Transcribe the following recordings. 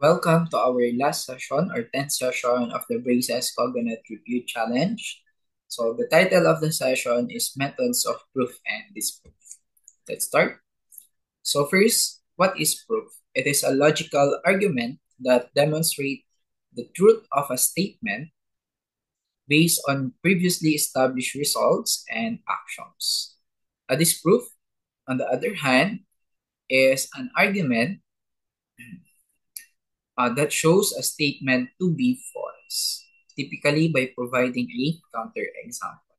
Welcome to our last session or 10th session of the Braces Coconut Review Challenge. So the title of the session is Methods of Proof and Disproof. Let's start. So first, what is proof? It is a logical argument that demonstrates the truth of a statement based on previously established results and actions. A disproof, on the other hand, is an argument that shows a statement to be false, typically by providing a counterexample.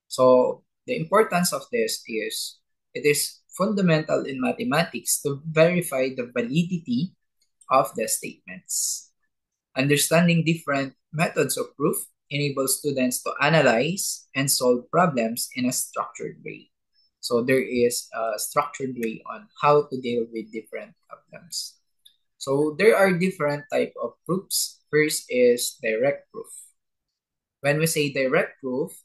So the importance of this is it is fundamental in mathematics to verify the validity of the statements. Understanding different methods of proof enables students to analyze and solve problems in a structured way. So there is a structured way on how to deal with different problems. So there are different type of proofs. First is direct proof. When we say direct proof,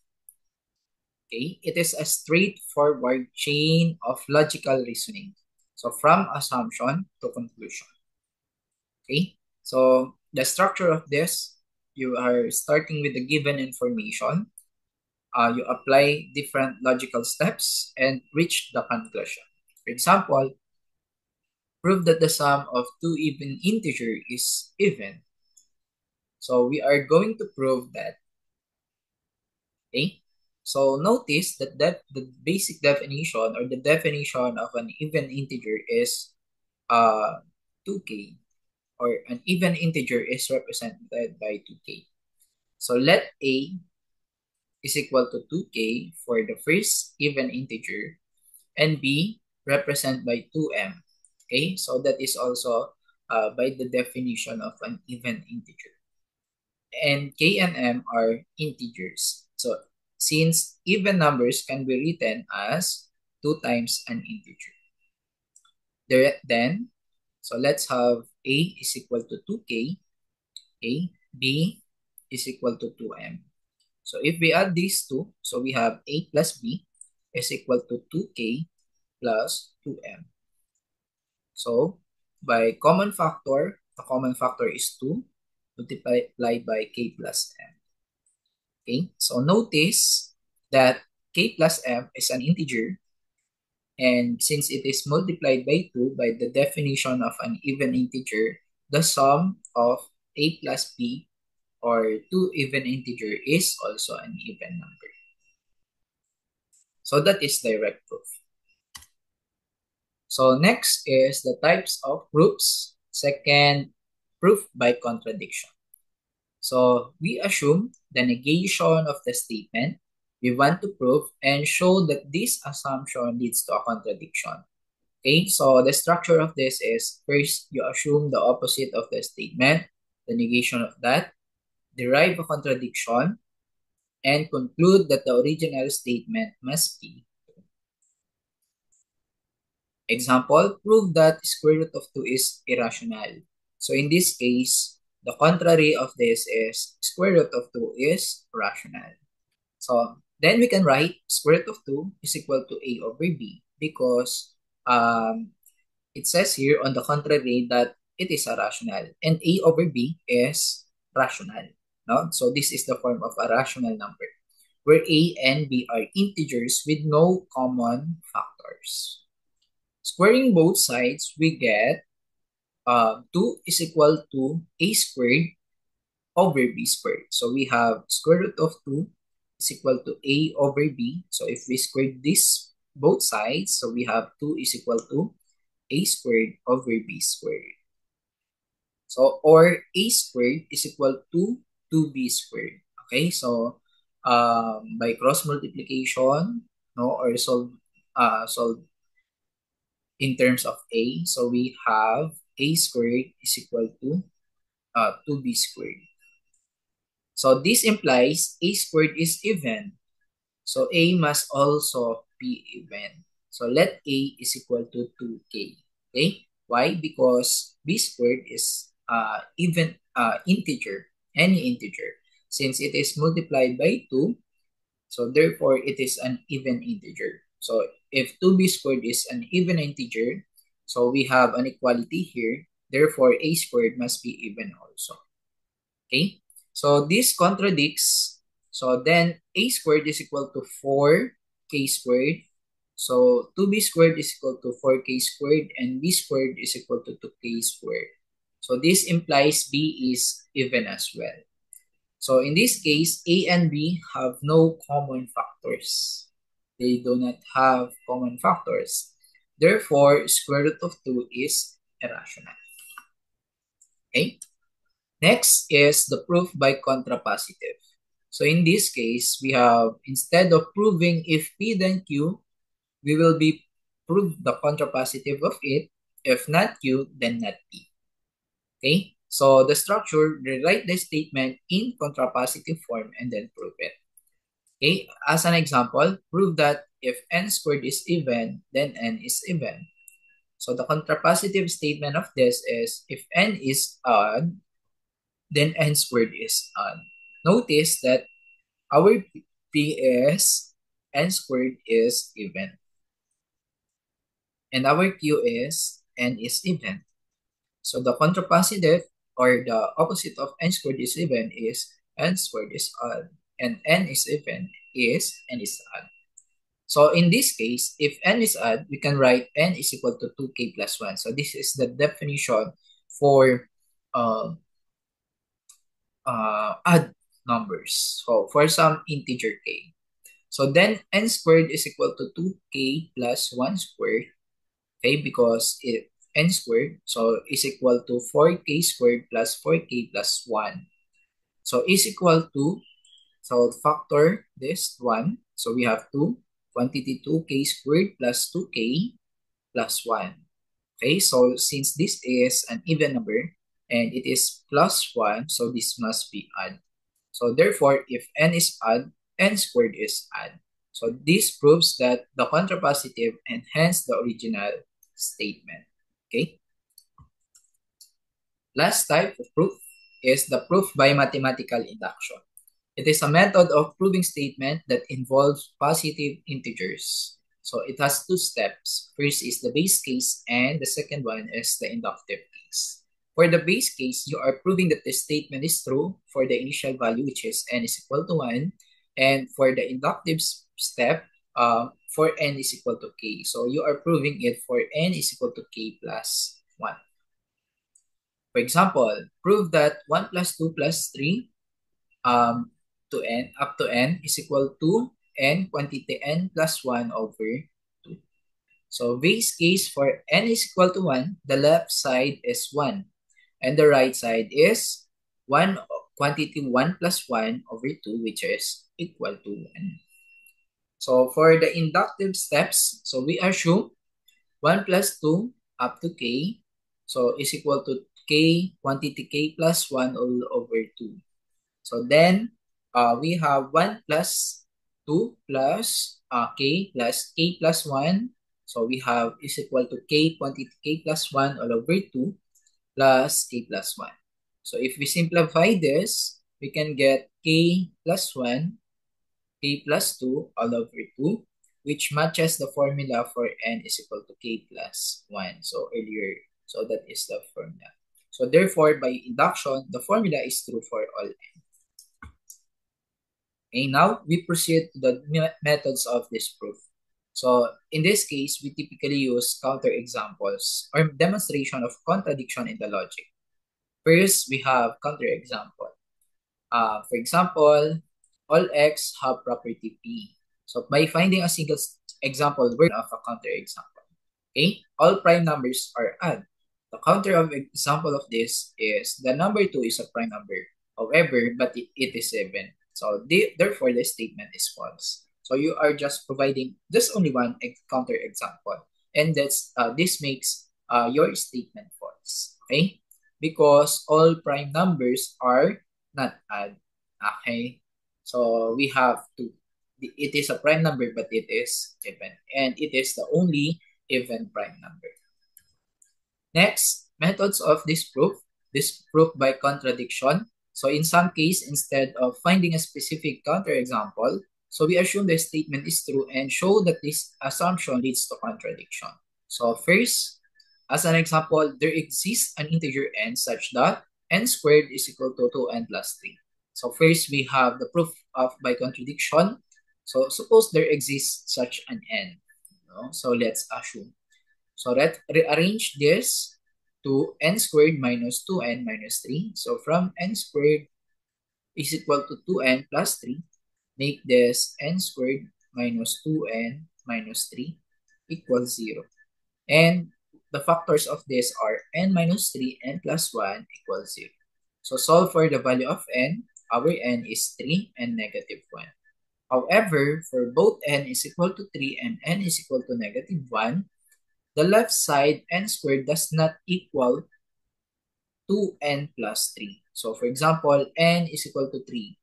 okay, it is a straightforward chain of logical reasoning. So from assumption to conclusion. Okay, so the structure of this, you are starting with the given information. You apply different logical steps and reach the conclusion. For example, prove that the sum of two even integer is even. So we are going to prove that. Okay? So notice that the basic definition or the definition of an even integer is 2k, or an even integer is represented by 2k. So let a is equal to 2k for the first even integer and b represented by 2m. Okay? So that is also by the definition of an even integer. And k and m are integers. So since even numbers can be written as 2 times an integer. Then, so let's have a is equal to 2k, a, b is equal to 2m. So if we add these two, so we have a plus b is equal to 2k plus 2m. So by common factor, the common factor is 2 multiplied by k plus m. Okay, so notice that k plus m is an integer, and since it is multiplied by 2 by the definition of an even integer, the sum of a plus b or two even integer is also an even number. So that is direct proof. So next is the types of proofs. Second, proof by contradiction. So we assume the negation of the statement we want to prove and show that this assumption leads to a contradiction. Okay, so the structure of this is first you assume the opposite of the statement, the negation of that, derive a contradiction, and conclude that the original statement must be. Example, prove that square root of 2 is irrational. So in this case, the contrary of this is square root of 2 is rational. So then we can write square root of 2 is equal to a over b because it says here on the contrary that it is a rational and a over b is rational. No? So this is the form of a rational number where a and b are integers with no common factors. Squaring both sides, we get 2 is equal to a squared over b squared. So we have square root of 2 is equal to a over b. So if we square this both sides, so we have 2 is equal to a squared over b squared. So, or a squared is equal to 2b squared. Okay, so by cross multiplication, no, or solve in terms of a, so we have a squared is equal to 2b squared. So this implies a squared is even. So a must also be even. So let a is equal to 2k. Okay? Why? Because b squared is even integer, any integer. Since it is multiplied by 2, so therefore it is an even integer. So if 2b squared is an even integer, so we have an equality here. Therefore, a squared must be even also. Okay? So this contradicts. So then a squared is equal to 4k squared. So 2b squared is equal to 4k squared and b squared is equal to 2k squared. So this implies b is even as well. So in this case, a and b have no common factors. They do not have common factors. Therefore, square root of 2 is irrational. Okay? Next is the proof by contrapositive. So in this case, we have, instead of proving if P then Q, we will be prove the contrapositive of it. If not Q, then not P. Okay? So the structure, rewrite the statement in contrapositive form and then prove it. Okay? As an example, prove that if n squared is even, then n is even. So the contrapositive statement of this is if n is odd, then n squared is odd. Notice that our P is n squared is even. And our Q is n is even. So the contrapositive or the opposite of n squared is even is n squared is odd. And n is even is n is odd. So in this case, if n is odd, we can write n is equal to 2k plus 1. So this is the definition for uh, odd numbers. So for some integer k. So then n squared is equal to 2k plus 1 squared. Okay, because if n squared, so is equal to 4k squared plus 4k plus 1. So is equal to, so factor this 1. So we have 2, quantity 2k squared plus 2k plus 1. Okay, so since this is an even number and it is plus 1, so this must be odd. So therefore, if n is odd, n squared is odd. So this proves that the contrapositive and hence the original statement. Okay. Last type of proof is the proof by mathematical induction. It is a method of proving statement that involves positive integers. So it has two steps. First is the base case and the second one is the inductive case. For the base case, you are proving that the statement is true for the initial value, which is n is equal to 1. And for the inductive step, for n is equal to k. So you are proving it for n is equal to k plus 1. For example, prove that 1 plus 2 plus 3 to n up to n is equal to n quantity n plus 1 over 2. So base case for n is equal to 1, the left side is 1 and the right side is 1 quantity 1 plus 1 over 2, which is equal to 1. So for the inductive steps, so we assume 1 plus 2 up to k, so is equal to k quantity k plus 1 all over 2. So then we have 1 plus 2 plus k plus 1. So we have is equal to k quantity k plus 1 all over 2 plus k plus 1. So if we simplify this, we can get k plus 1, k plus 2 all over 2, which matches the formula for n is equal to k plus 1. So earlier, so that is the formula. So therefore, by induction, the formula is true for all n. Okay, now we proceed to the methods of this proof. So in this case, we typically use counterexamples or demonstration of contradiction in the logic. First, we have counterexample. For example, all x have property P. So by finding a single example word of a counterexample. Okay, all prime numbers are odd. The counter of example of this is the number 2 is a prime number. However, but it is even. So therefore, the statement is false. So you are just providing just only one counter example, and that's this makes your statement false. Okay, because all prime numbers are not odd. Okay, so we have to. It is a prime number, but it is even, and it is the only even prime number. Next, methods of this proof by contradiction. So in some case, instead of finding a specific counterexample, so we assume the statement is true and show that this assumption leads to contradiction. So first, As an example, there exists an integer n such that n squared is equal to 2n plus 3. So first we have the proof of by contradiction. So suppose there exists such an n. So let's assume. So let's rearrange this to n squared minus 2n minus 3. So from n squared is equal to 2n plus 3, make this n squared minus 2n minus 3 equals 0. And the factors of this are n minus 3, n plus 1 equals 0. So solve for the value of n. Our n is 3 and negative 1. However, for both n is equal to 3 and n is equal to negative 1, the left side n squared does not equal 2n plus 3. So for example, n is equal to 3.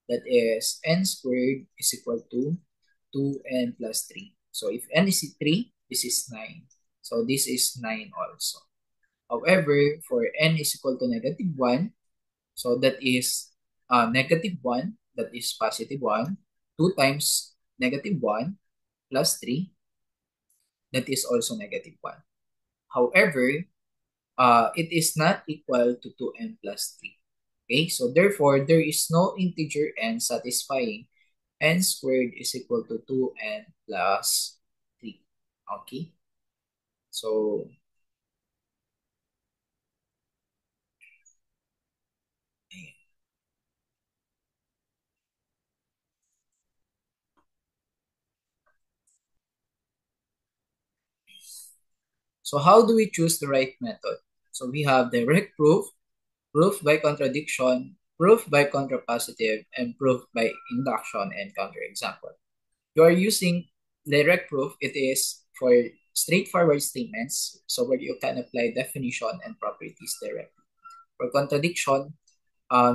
That is n squared is equal to 2n plus 3. So if n is 3, this is 9. So this is 9 also. However, for n is equal to negative 1, so that is negative 1, that is positive 1, 2 times negative 1 plus 3, that is also negative 1. However, it is not equal to 2n plus 3. Okay, so therefore, there is no integer n satisfying n squared is equal to 2n plus 3. Okay, so so how do we choose the right method? So we have direct proof, proof by contradiction, proof by contrapositive, and proof by induction and counterexample. You are using direct proof, it is for straightforward statements, so where you can apply definition and properties directly. For contradiction,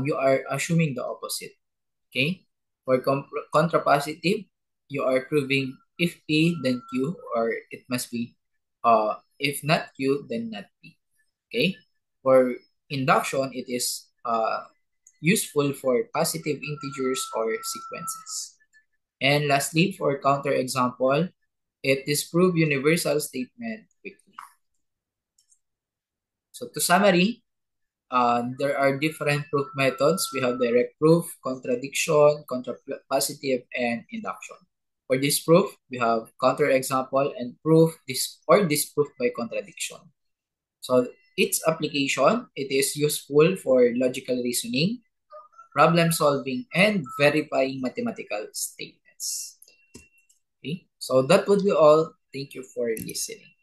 you are assuming the opposite. Okay? For contrapositive, you are proving if P, then Q, or it must be if not Q, then not P. Okay? For induction, it is useful for positive integers or sequences. And lastly, for counterexample, it disprove universal statement quickly. So to summary, there are different proof methods. We have direct proof, contradiction, contrapositive, and induction. For this proof, we have counterexample and proof or disproof by contradiction. So its application, it is useful for logical reasoning, problem solving, and verifying mathematical statements. Okay, so that would be all. Thank you for listening.